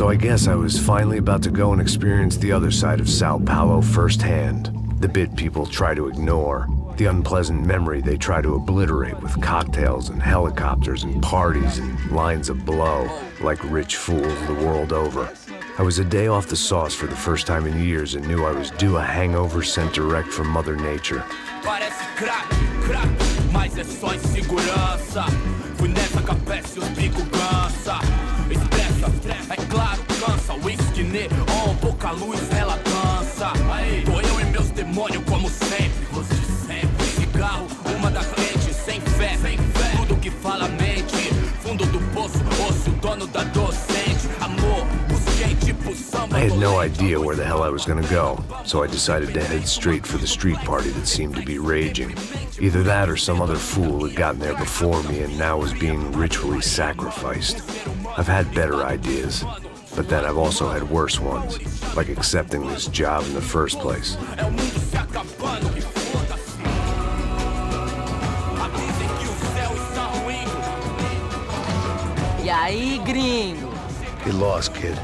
So I guess I was finally about to go and experience the other side of Sao Paulo firsthand. The bit people try to ignore. The unpleasant memory they try to obliterate with cocktails and helicopters and parties and lines of blow, like rich fools the world over. I was a day off the sauce for the first time in years and knew I was due a hangover sent direct from Mother Nature. Parece crack, mas é só insegurança. Fui nessa capeste, os bico cansa. Estressa, é claro, cansa. Whisky, neon, pouca luz, ela dança. Tô eu e meus demônios como sempre. Cigarro, uma da frente, sem fé. Tudo que fala mente. Fundo do poço, osso, dono da docente. Amor, busquei tipo samba. I had no idea where the hell I was gonna go, so I decided to head straight for the street party that seemed to be raging. Either that or some other fool had gotten there before me and now was being ritually sacrificed. I've had better ideas, but then I've also had worse ones, like accepting this job in the first place. E aí, gringo? Get lost, kid.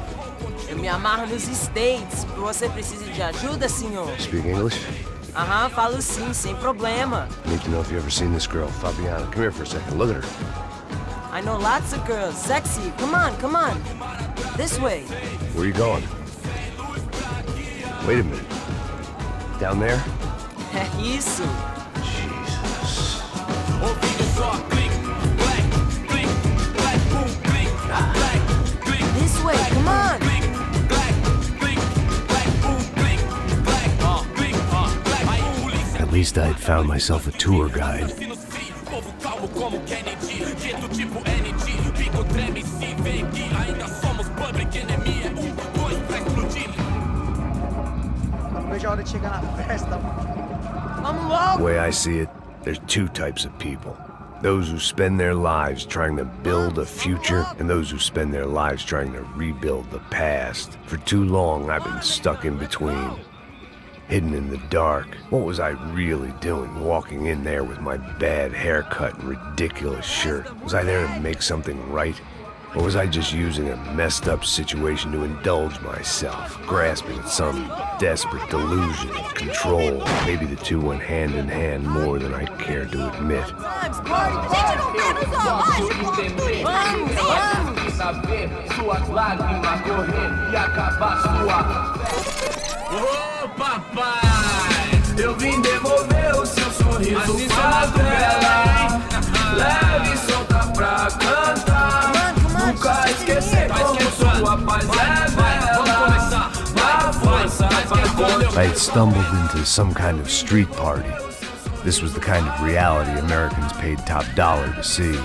Eu me amarro nos States. Você precisa de ajuda, senhor? Speak English? Aham, falo sim, sem problema. I need to know if you've ever seen this girl, Fabiana. Come here for a second. Look at her. I know lots of girls. Sexy. Come on. This way. Where are you going? Wait a minute. Down there? É isso. Jesus. This way, come on. At least I had found myself a tour guide. The way I see it, there's two types of people. Those who spend their lives trying to build a future, and those who spend their lives trying to rebuild the past. For too long, I've been stuck in between. Hidden in the dark. What was I really doing walking in there with my bad haircut and ridiculous shirt? Was I there to make something right? Or was I just using a messed up situation to indulge myself, grasping at some desperate delusion of control? Maybe the two went hand in hand more than I cared to admit. Ô papai, eu vim devolver o seu sorriso favela. Leve e solta pra cantar. Nunca esquecer como sua paz é bela. Na força, I had stumbled into some kind of street party. This was the kind of reality Americans paid top dollar to see.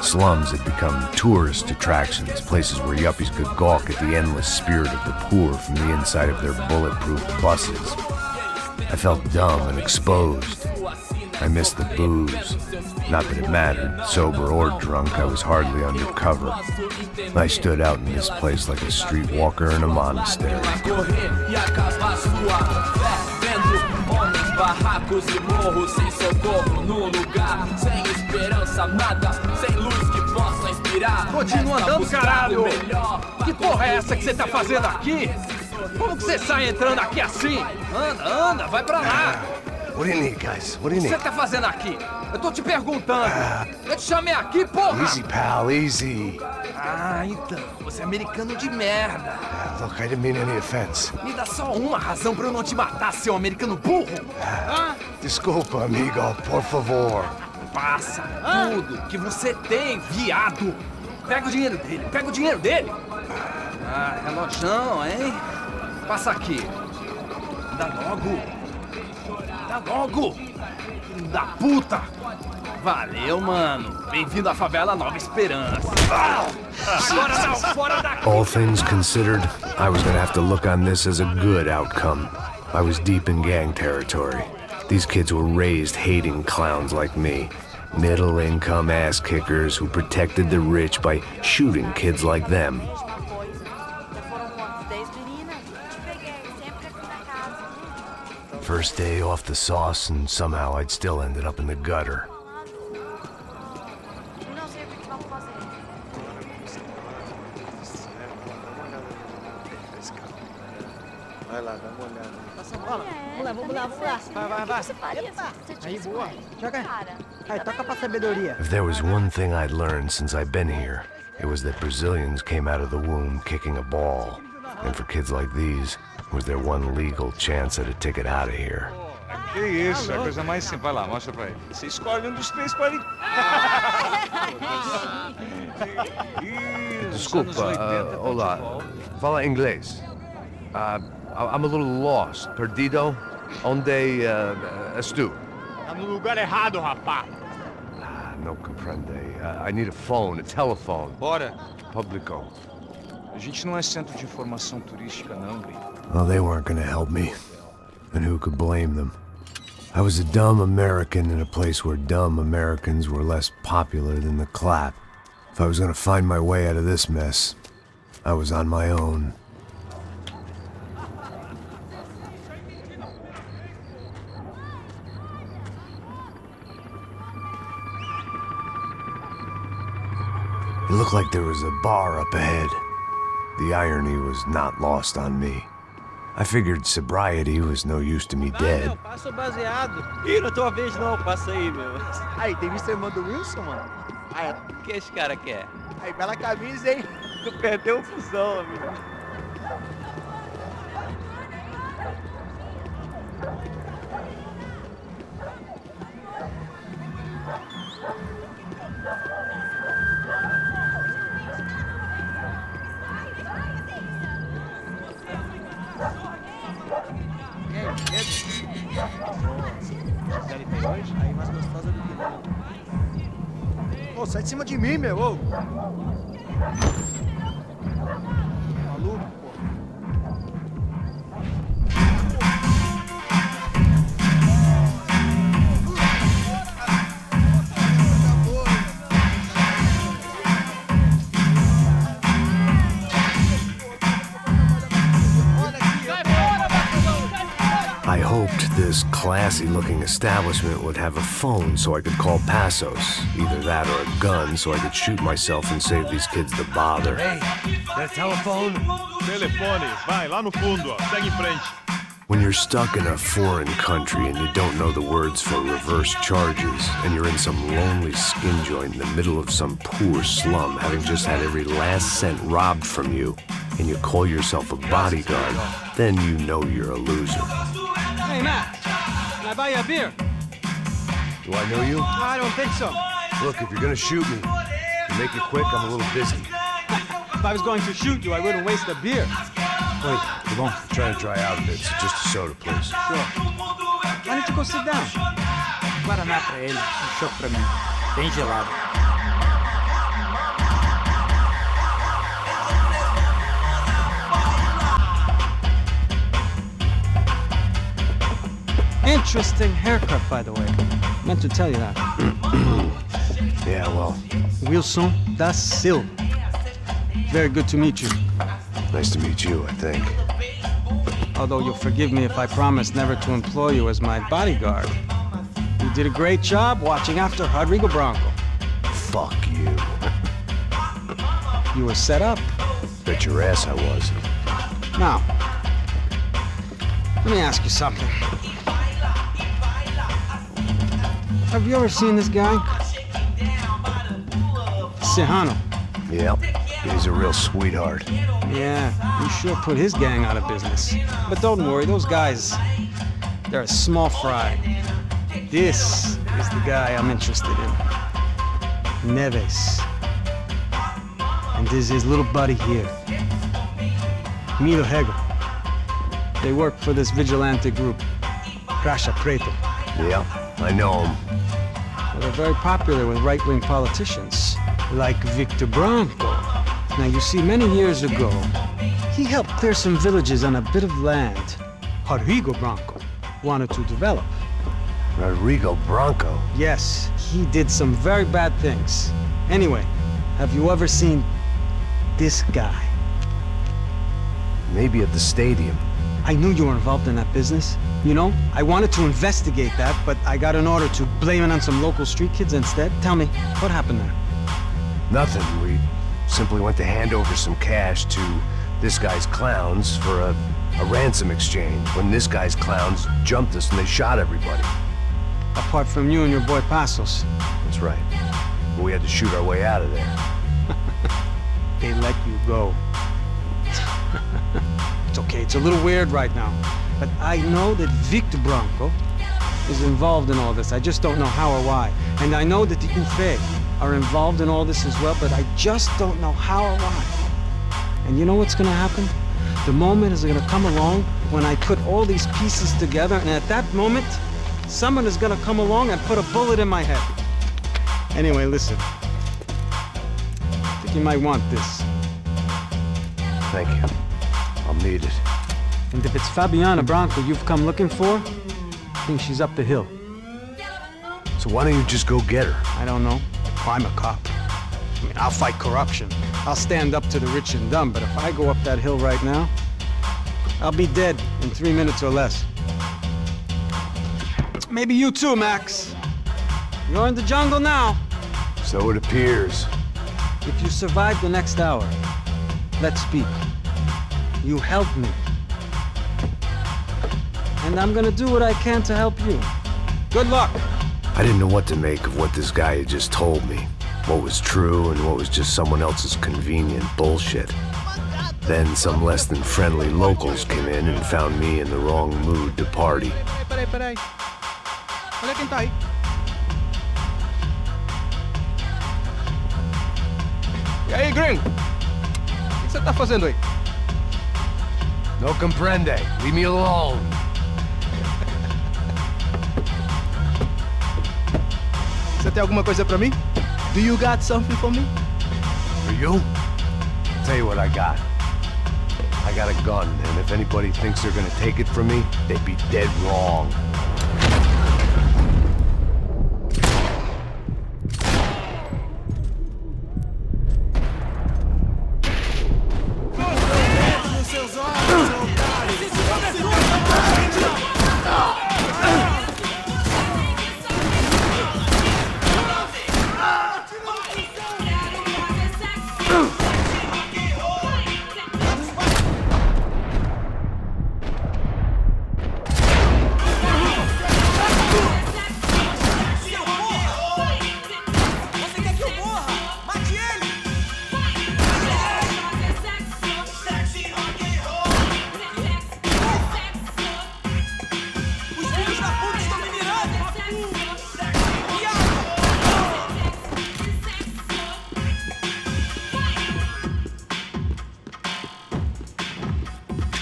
Slums had become tourist attractions, places where yuppies could gawk at the endless spirit of the poor from the inside of their bulletproof buses. I felt dumb and exposed. I missed the booze. Not that it mattered, sober or drunk, I was hardly undercover. I stood out in this place like a streetwalker in a monastery. Barracos e morros sem socorro no lugar, sem esperança, nada, sem luz que possa inspirar. Continua andando, caralho! Que porra é essa que você tá fazendo aqui? Como que você sai entrando aqui assim? Anda, vai pra lá! What do you need, guys? What do you O que need? você tá fazendo aqui? Eu tô te perguntando. Eu te chamei aqui, porra! Easy, pal, easy. Ah, então, você é americano de merda. Look, I didn't mean any offense. Me dá só uma razão pra eu não te matar, seu americano burro. Desculpa, amigo, por favor. Passa tudo que você tem, viado. Pega o dinheiro dele. Ah, relojão, hein? Passa aqui. Dá logo. Filho da puta. Valeu, mano. Bem-vindo à favela Nova Esperança. Agora não, fora daqui. All things considered, I was gonna have to look on this as a good outcome. I was deep in gang territory. These kids were raised hating clowns like me. Middle-income ass-kickers who protected the rich by shooting kids like them. First day off the sauce, and somehow I'd still ended up in the gutter. Vai lá, dá uma olhada. Passa a bola. Vamos lá, vamos lá, vamos lá. Vai. Você faria Eita. se você Aí, tivesse boa. com ele? Joga. Cara, Aí, toca pra sabedoria. If there was one thing I'd learned since I've been here, it was that Brazilians came out of the womb kicking a ball. And for kids like these, it was their one legal chance at a ticket out of here. Que isso, é a coisa mais simples. Vai lá, mostra pra ele. Você escolhe um dos três pra ele. Desculpa, olá. Fala inglês. I'm a little lost. Perdido? Onde estou? Tá no lugar errado, rapá. No comprende. I need a phone, a telephone. Bora. Publico. A gente não é centro de informação turística, não, gringo. Well, they weren't gonna help me. And who could blame them? I was a dumb American in a place where dumb Americans were less popular than the clap. If I was gonna find my way out of this mess, I was on my own. It looked like there was a bar up ahead. The irony was not lost on me. I figured sobriety was no use to me dead. Passa o baseado. Ih, não é tua vez não, passa aí, meu. Aí, tem visto a irmã do Wilson, mano? Aí, O que esse cara quer? aí, bela camisa, hein? Tu perdeu o fusão, amigo. Aí, mais gostosa do que não. Ô, sai de cima de mim, meu, ô! Maluco, pô. I hoped this classy-looking establishment would have a phone so I could call Passos. Either that or a gun so I could shoot myself and save these kids the bother. Hey, that telephone? Telefone, vai lá no fundo, ó. Segue em frente. When you're stuck in a foreign country and you don't know the words for reverse charges, and you're in some lonely skin joint in the middle of some poor slum, having just had every last cent robbed from you, and you call yourself a bodyguard, then you know you're a loser. Hey, Matt. Can I buy you a beer? Do I know you? I don't think so. Look, if you're gonna shoot me, to make it quick, I'm a little busy. If I was going to shoot you, I wouldn't waste a beer. Wait, come on. I'm trying to dry out a bit, so just a soda, please. Sure. Why don't you go sit down? Guaraná pra ele, chopp pra mim. Bem gelado. Interesting haircut, by the way. Meant to tell you that. Yeah, well, Wilson da Silva. Very good to meet you. nice to meet you, I think. Although you'll forgive me if I promise never to employ you as my bodyguard. You did a great job watching after Rodrigo Bronco. Fuck you. You were set up. Bet your ass I was. Now, let me ask you something. Have you ever seen this guy? Serrano. Yep, he's a real sweetheart. Yeah, he sure put his gang out of business. But don't worry, those guys, they're a small fry. This is the guy I'm interested in. Neves. And this is his little buddy here. Milo Hegel. They work for this vigilante group, Crasha Preto. Yep, I know him. Well, they're very popular with right-wing politicians, like Victor Bronco. Now, you see, many years ago, he helped clear some villages on a bit of land Rodrigo Bronco wanted to develop. Rodrigo Bronco? Yes, he did some very bad things. Anyway, have you ever seen this guy? Maybe at the stadium. I knew you were involved in that business. You know, I wanted to investigate that, but I got an order to blame it on some local street kids instead. Tell me, what happened there? Nothing. We simply went to hand over some cash to this guy's clowns for a ransom exchange when this guy's clowns jumped us and they shot everybody. Apart from you and your boy Passos. That's right. But we had to shoot our way out of there. They let you go. It's okay, it's a little weird right now. But I know that Victor Branco is involved in all this. I just don't know how or why. And I know that the UFE are involved in all this as well, but I just don't know how or why. And you know what's gonna happen? The moment is gonna come along when I put all these pieces together, and at that moment, someone is gonna come along and put a bullet in my head. Anyway, listen. I think you might want this. Thank you. I'll need it. And if it's Fabiana Branco you've come looking for, I think she's up the hill. So why don't you just go get her? I don't know. I'm a cop. I mean, I'll fight corruption. I'll stand up to the rich and dumb, but if I go up that hill right now, I'll be dead in 3 minutes or less. Maybe you too, Max. You're in the jungle now. So it appears. If you survive the next hour, let's speak. You help me. And I'm gonna do what I can to help you. Good luck. I didn't know what to make of what this guy had just told me. What was true and what was just someone else's convenient bullshit. Then some less than friendly locals came in and found me in the wrong mood to party. Peraí. Olha quem tá aí. E aí, gringo? O que você tá fazendo aí? No comprende. Leave me alone. Você tem alguma coisa pra mim? Do you got something for me? For you? Tell you what I got. I got a gun, and if anybody thinks they're gonna take it from me, they'd be dead wrong.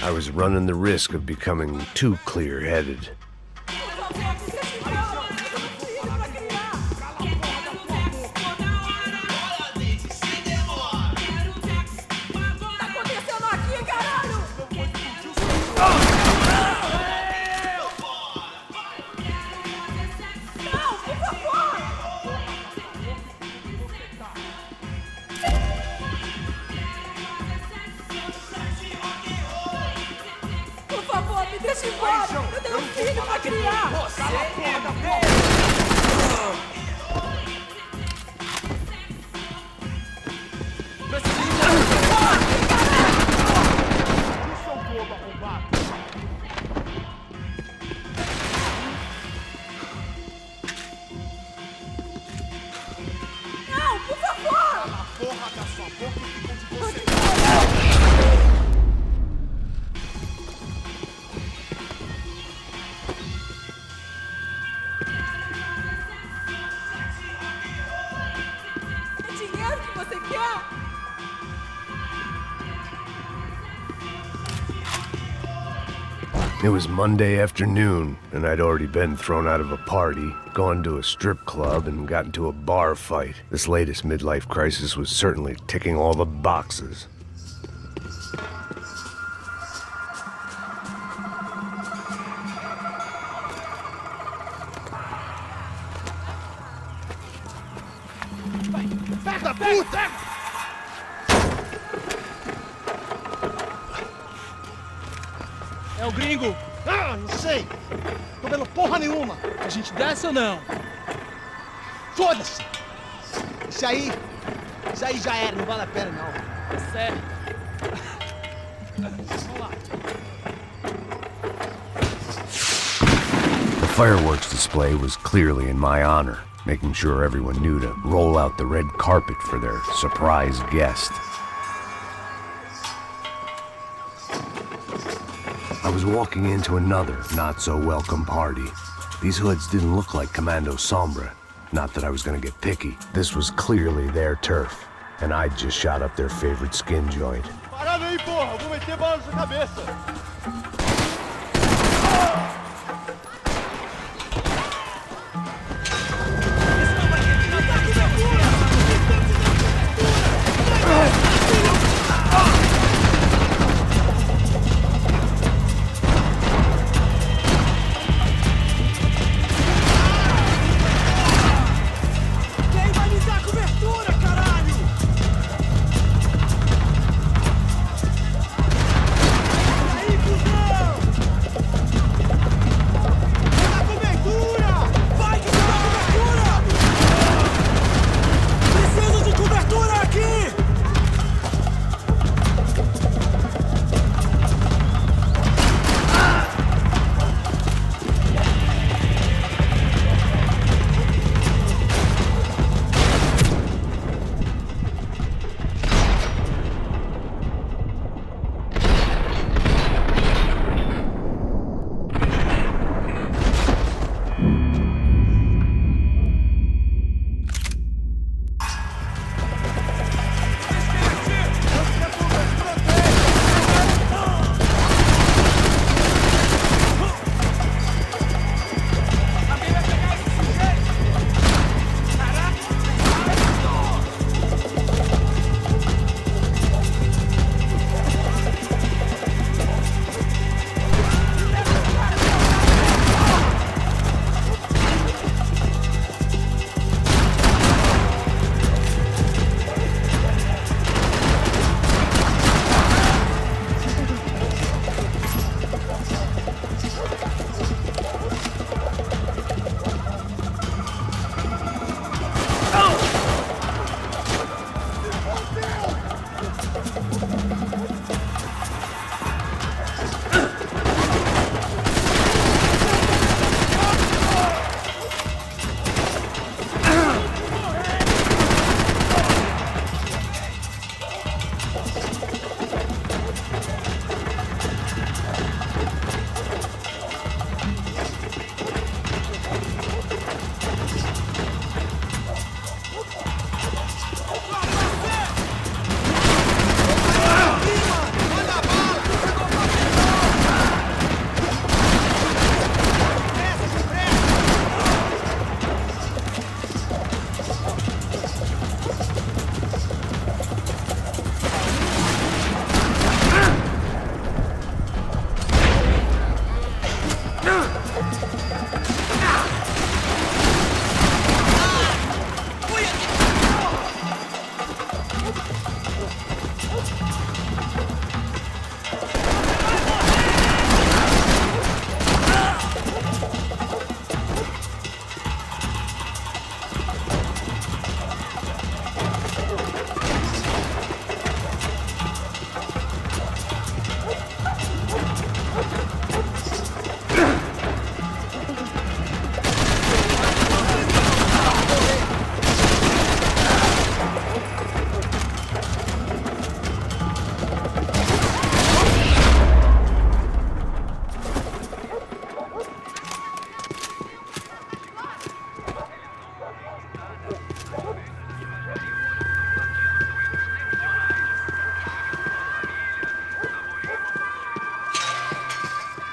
I was running the risk of becoming too clear-headed. Deixa embora! Eu tenho um filho pra criar! Não, por favor! Cala a porra da sua boca e ficou de você. It was Monday afternoon, and I'd already been thrown out of a party, gone to a strip club, and got into a bar fight. This latest midlife crisis was certainly ticking all the boxes. Pega, puta! É o gringo! Ah, não sei! Tô vendo porra nenhuma! A gente desce ou não? Foda-se! Isso aí já era, não vale a pena não. É sério. The fireworks display was clearly in my honor, making sure everyone knew to roll out the red carpet for their surprise guest. I was walking into another not-so-welcome party. These hoods didn't look like Commando Sombra. Not that I was gonna get picky. This was clearly their turf, and I'd just shot up their favorite skin joint. Parada aí, porra! Vou meter bala na sua cabeça!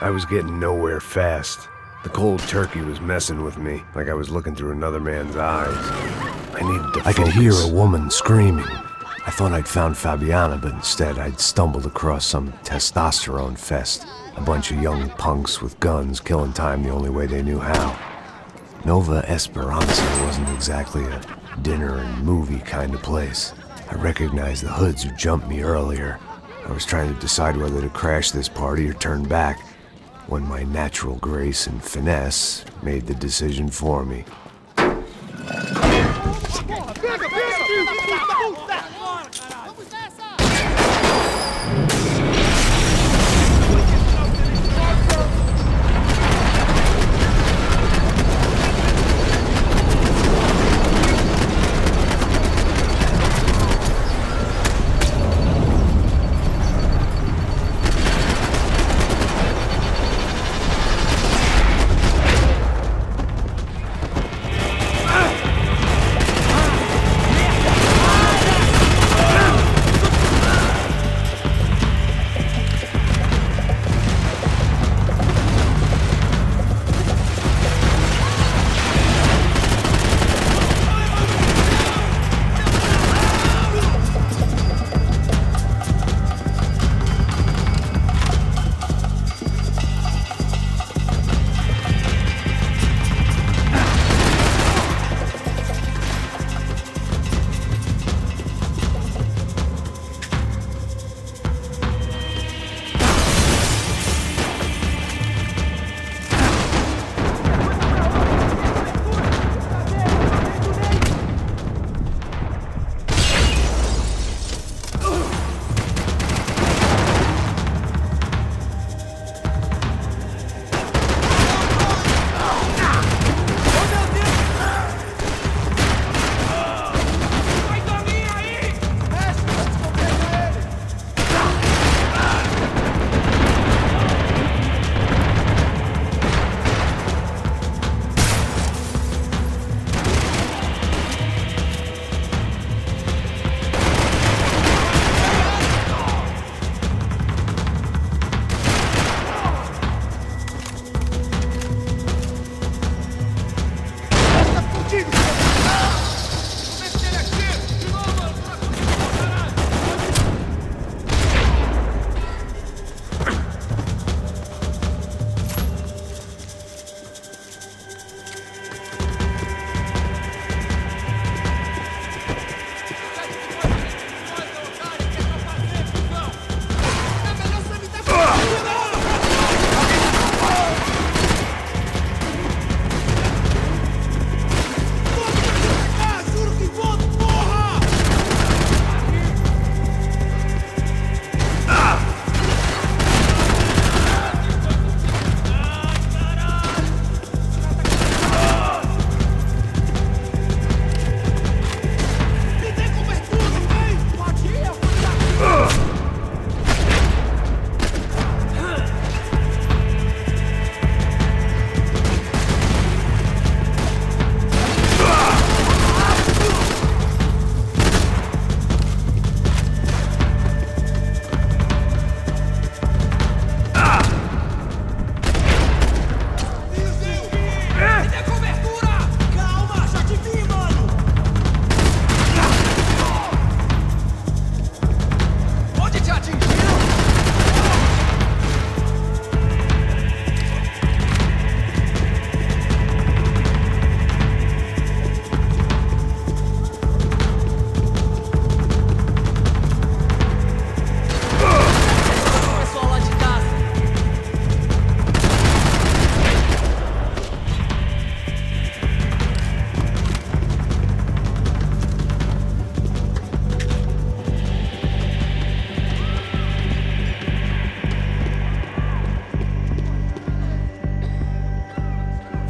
I was getting nowhere fast. The cold turkey was messing with me, like I was looking through another man's eyes. I needed to focus. I could hear a woman screaming. I thought I'd found Fabiana, but instead I'd stumbled across some testosterone fest. A bunch of young punks with guns killing time the only way they knew how. Nova Esperanza wasn't exactly a dinner and movie kind of place. I recognized the hoods who jumped me earlier. I was trying to decide whether to crash this party or turn back, when my natural grace and finesse made the decision for me.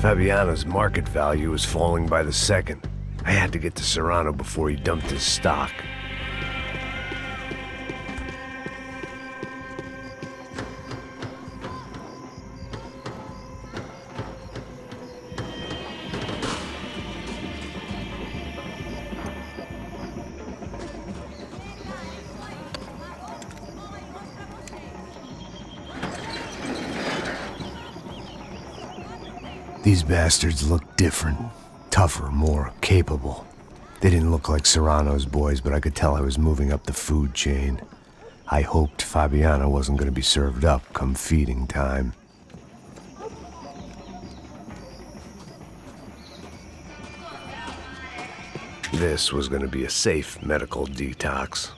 Fabiano's market value was falling by the second. I had to get to Serrano before he dumped his stock. These bastards looked different, tougher, more capable. They didn't look like Serrano's boys, but I could tell I was moving up the food chain. I hoped Fabiano wasn't going to be served up come feeding time. This was going to be a safe medical detox.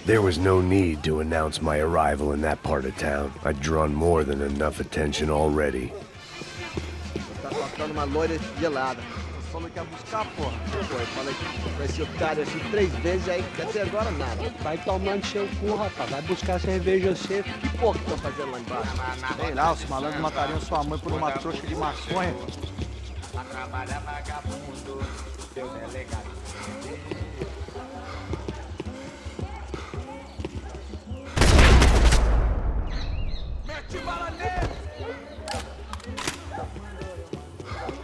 There was no need to announce my arrival in that part of town. I'd drawn more than enough attention already. Tá faltando uma loira gelada. Você falou que ia buscar, porra. Pô, eu falei que vai ser otário assim 3 vezes, aí até agora nada. Vai tomando seu cu, rapaz. Vai buscar cerveja cedo. Que porra que estão fazendo lá embaixo? Sei lá, os malandros matariam sua mãe por uma trouxa de maconha. Pra trabalhar vagabundo, seu delegado.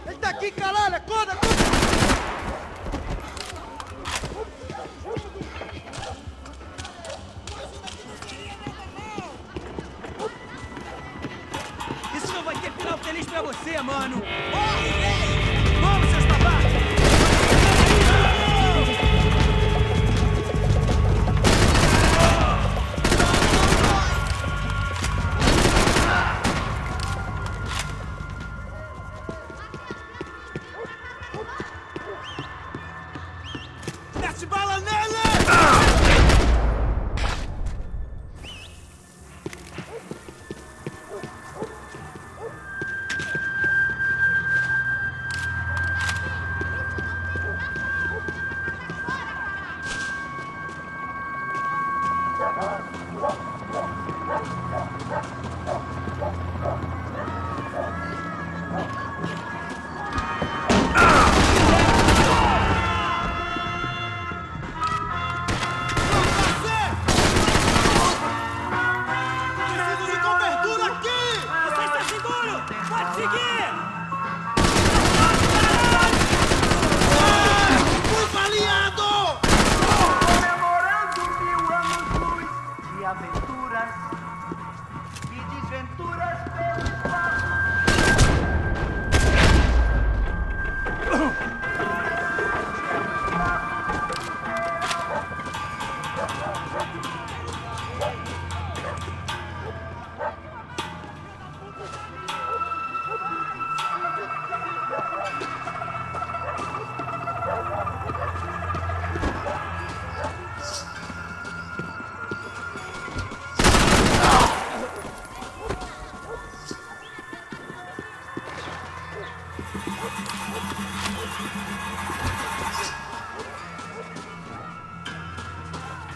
Ele tá aqui, caralho! Acorda, acorda! Isso não vai ter final feliz pra você, mano! Vamos, seus babacas! Mete bala nele!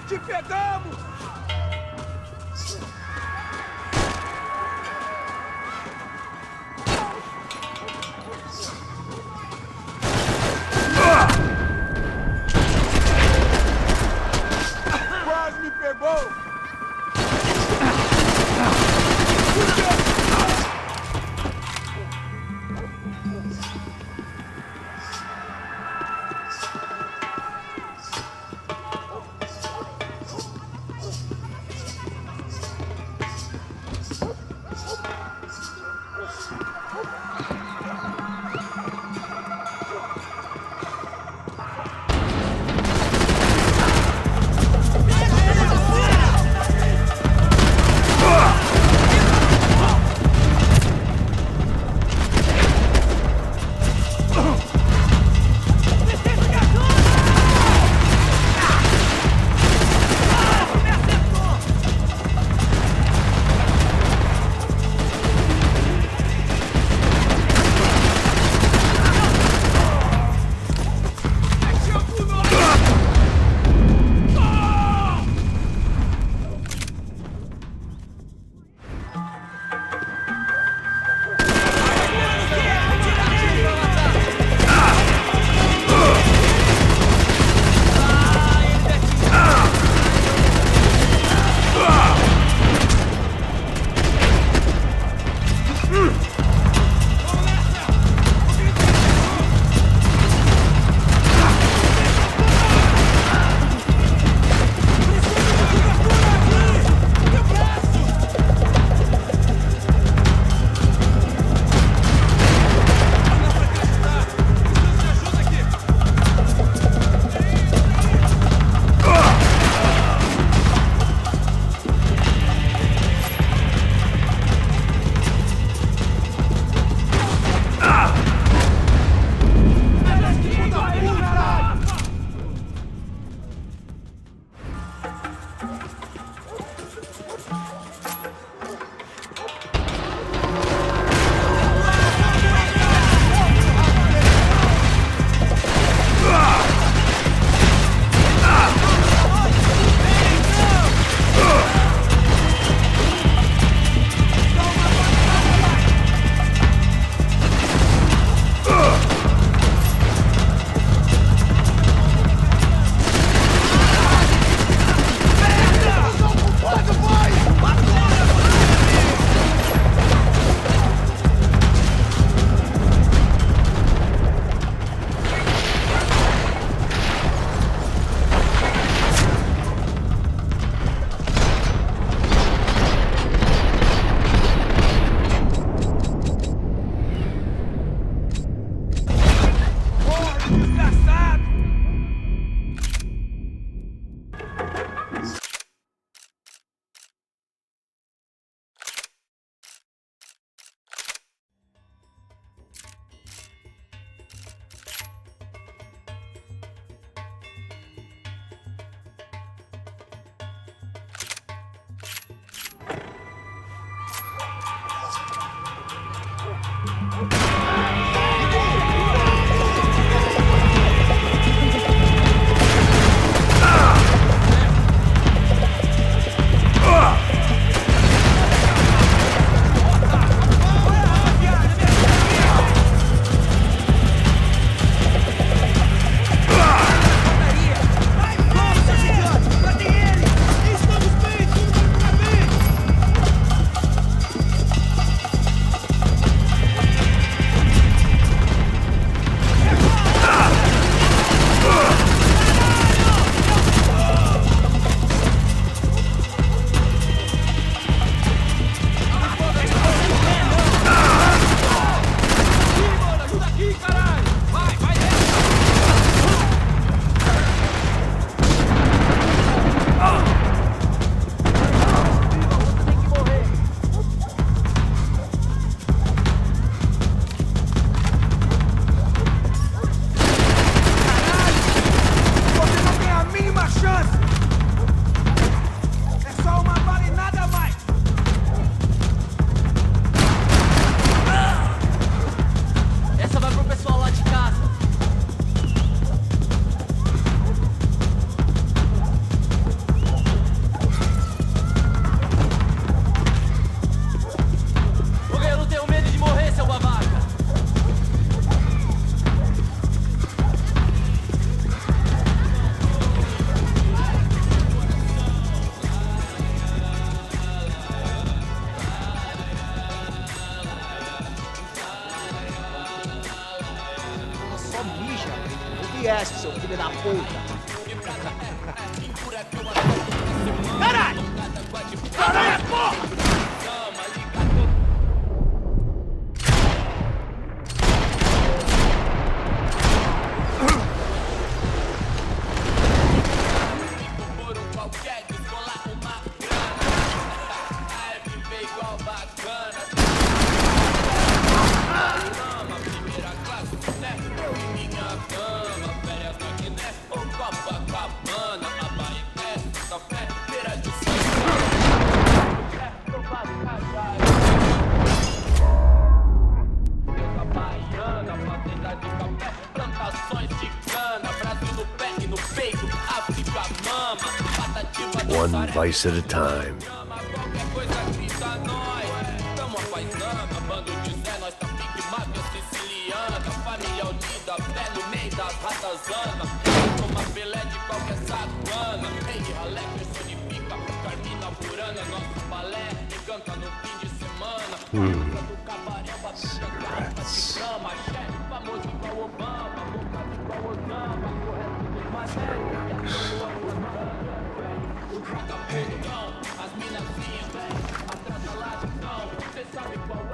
Te pegamos! Quase me pegou! esquece, seu filho da puta. Caralho! Caralho, porra! One vice at a time. Cigarettes.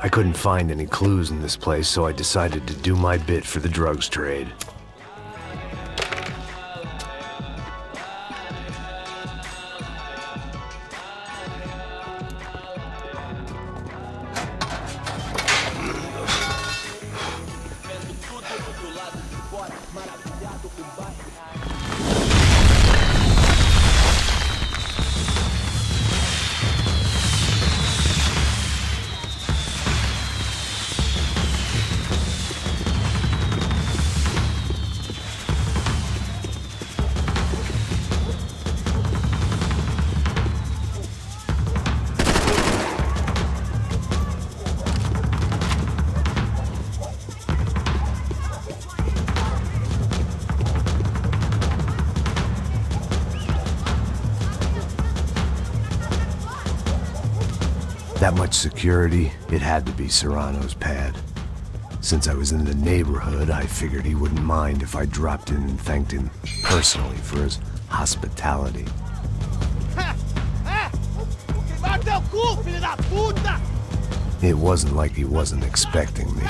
I couldn't find any clues in this place, so I decided to do my bit for the drugs trade. That much security, it had to be Serrano's pad. Since I was in the neighborhood, I figured he wouldn't mind if I dropped in and thanked him personally for his hospitality. It wasn't like he wasn't expecting me.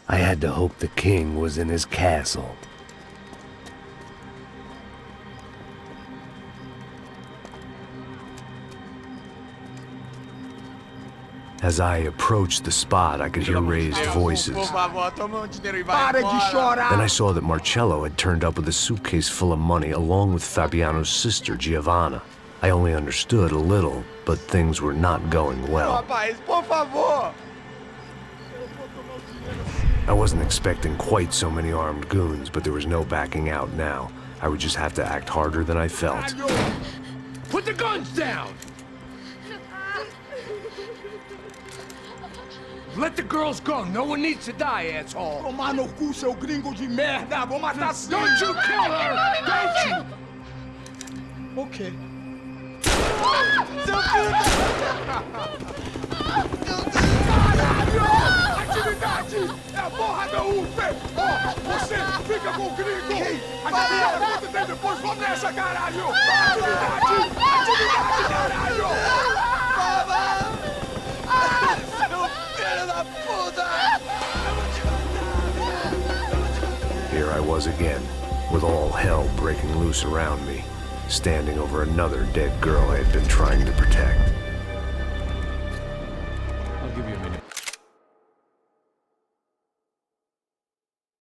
I had to hope the king was in his castle. As I approached the spot, I could hear raised voices. Para de chorar! Then I saw that Marcello had turned up with a suitcase full of money along with Fabiano's sister, Giovanna. I only understood a little, but things were not going well. Rapaz, por favor! I wasn't expecting quite so many armed goons, but there was no backing out now. I would just have to act harder than I felt. Put the guns down! Let the girls go. No one needs to die, asshole. Tomar no cu, seu gringo de merda! Vou matar sim! Don't you kill her! Don't you! Ok. Seu filho da... Atividade! É a porra da UFE! Você fica com o gringo! A galera conta tem depois, vamos nessa, caralho! Atividade! Atividade, caralho! Seu filho da puta! Here I was again, with all hell breaking loose around me, standing over another dead girl I had been trying to protect. I'll give you a minute.